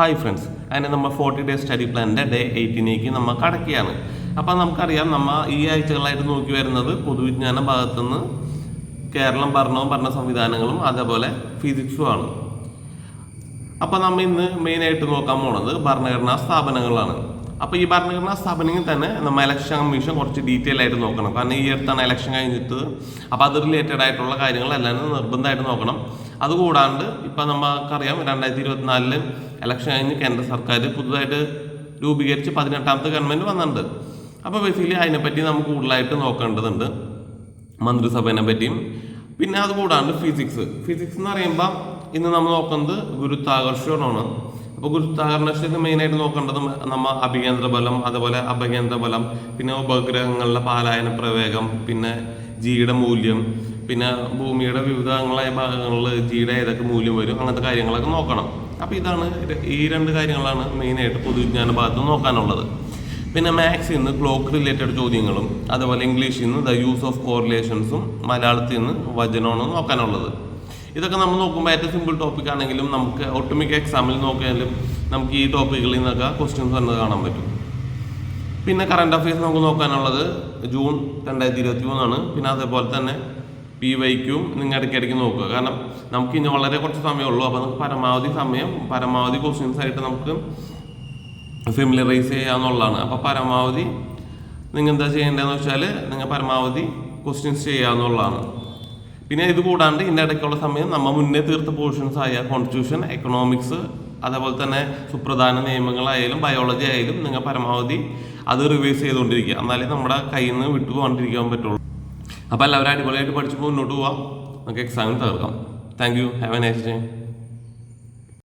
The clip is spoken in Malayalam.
ഹായ് ഫ്രണ്ട്സ്, അതിന് നമ്മൾ 40 ഡേ സ്റ്റഡി പ്ലാനിൻ്റെ ഡേ 18 നമ്മൾ കടക്കുകയാണ്. അപ്പോൾ നമുക്കറിയാം, നമ്മൾ ഈ ആഴ്ചകളായിട്ട് നോക്കി വരുന്നത് പൊതുവിജ്ഞാന ഭാഗത്തുനിന്ന് കേരളം ഭരണ സംവിധാനങ്ങളും അതേപോലെ ഫിസിക്സുമാണ്. അപ്പോൾ നമ്മൾ ഇന്ന് മെയിനായിട്ട് നോക്കാൻ പോണത് ഭരണഘടനാ സ്ഥാപനങ്ങളാണ്. അപ്പോൾ ഈ ഭരണഘടനാ സ്ഥാപനങ്ങളിൽ തന്നെ നമ്മൾ ഇലക്ഷൻ കമ്മീഷൻ കുറച്ച് ഡീറ്റെയിൽ ആയിട്ട് നോക്കണം. കാരണം ഈ അടുത്താണ് ഇലക്ഷൻ കഴിഞ്ഞിട്ട്. അപ്പോൾ അത് റിലേറ്റഡ് ആയിട്ടുള്ള കാര്യങ്ങളെല്ലാം നിർബന്ധമായിട്ട് നോക്കണം. അതുകൂടാണ്ട് ഇപ്പം നമുക്കറിയാം, 2024 ഇലക്ഷൻ കഴിഞ്ഞ് കേന്ദ്ര സർക്കാർ പുതുതായിട്ട് രൂപീകരിച്ച് 18ാമത്തെ ഗവൺമെൻറ് വന്നിട്ടുണ്ട്. അപ്പോൾ ബേസിക്കലി അതിനെപ്പറ്റി നമുക്ക് കൂടുതലായിട്ട് നോക്കേണ്ടതുണ്ട്, മന്ത്രിസഭേനെ പറ്റിയും. പിന്നെ അതുകൂടാണ്ട് ഫിസിക്സ് എന്ന് പറയുമ്പോൾ ഇന്ന് നമ്മൾ നോക്കുന്നത് ഗുരുത്വാകർഷണമാണ്. അപ്പോൾ ഗുരുത്വാകർഷണത്തിൽ മെയിനായിട്ട് നോക്കേണ്ടത് നമ്മൾ അഭികേന്ദ്ര ബലം, അതുപോലെ അപകേന്ദ്ര ബലം, പിന്നെ ഉപഗ്രഹങ്ങളുടെ പാലായന പ്രവേഗം, പിന്നെ ജിയുടെ മൂല്യം, പിന്നെ ഭൂമിയുടെ വിവിധങ്ങളായ ഭാഗങ്ങളിൽ ജിയുടെ ഏതൊക്കെ മൂല്യം വരും, അങ്ങനത്തെ കാര്യങ്ങളൊക്കെ നോക്കണം. അപ്പോൾ ഇതാണ് ഈ 2 കാര്യങ്ങളാണ് മെയിനായിട്ട് പൊതുവിജ്ഞാന ഭാഗത്ത് നോക്കാനുള്ളത്. പിന്നെ മാത്സിൽ നിന്ന് ക്ലോക്ക് റിലേറ്റഡ് ചോദ്യങ്ങളും, അതുപോലെ ഇംഗ്ലീഷിൽ നിന്ന് ദ യൂസ് ഓഫ് കോറിലേഷൻസും, മലയാളത്തിൽ നിന്ന് വചനമാണ് നോക്കാനുള്ളത്. ഇതൊക്കെ നമ്മൾ നോക്കുമ്പോൾ ഏറ്റവും സിമ്പിൾ ടോപ്പിക് ആണെങ്കിലും നമുക്ക് ഒട്ടുമിക്ക എക്സാമിൽ നോക്കിയാലും നമുക്ക് ഈ ടോപ്പിക്കുകളിൽ നിന്നൊക്കെ ക്വസ്റ്റ്യൻസ് വന്നത് കാണാൻ പറ്റും. പിന്നെ കറണ്ട് അഫയേഴ്സ് നമുക്ക് നോക്കാനുള്ളത് ജൂൺ 2023 പിന്നെ അതേപോലെ തന്നെ PYQയും നിങ്ങൾ ഇടയ്ക്കിടയ്ക്ക് നോക്കുക. കാരണം നമുക്ക് ഇനി വളരെ കുറച്ച് സമയമുള്ളൂ. അപ്പോൾ നമുക്ക് പരമാവധി ക്വസ്റ്റ്യൻസ് ആയിട്ട് നമുക്ക് ഫെമിലറൈസ് ചെയ്യാന്നുള്ളതാണ്. അപ്പോൾ പരമാവധി നിങ്ങൾ എന്താ ചെയ്യേണ്ടതെന്ന് വെച്ചാൽ നിങ്ങൾ പരമാവധി ക്വസ്റ്റ്യൻസ് ചെയ്യാന്നുള്ളതാണ്. പിന്നെ ഇത് കൂടാണ്ട് ഇതിൻ്റെ ഇടയ്ക്കുള്ള സമയം നമ്മൾ മുന്നേ തീർത്ത പോർഷൻസ് ആയ കോൺസ്റ്റിറ്റ്യൂഷൻ, എക്കണോമിക്സ്, അതേപോലെ തന്നെ സുപ്രധാന നിയമങ്ങളായാലും ബയോളജി ആയാലും നിങ്ങൾ പരമാവധി അത് റിവൈസ് ചെയ്തുകൊണ്ടിരിക്കുക. എന്നാലേ നമ്മുടെ കയ്യിൽ നിന്ന് വിട്ടു പോകാണ്ടിരിക്കാൻ പറ്റുള്ളൂ. അപ്പോൾ എല്ലാവരും അടിപൊളിയായിട്ട് പഠിച്ച് മുന്നോട്ട് പോവാം, നമുക്ക് എക്സാമിന് തകർക്കാം. Thank you. Have a nice day.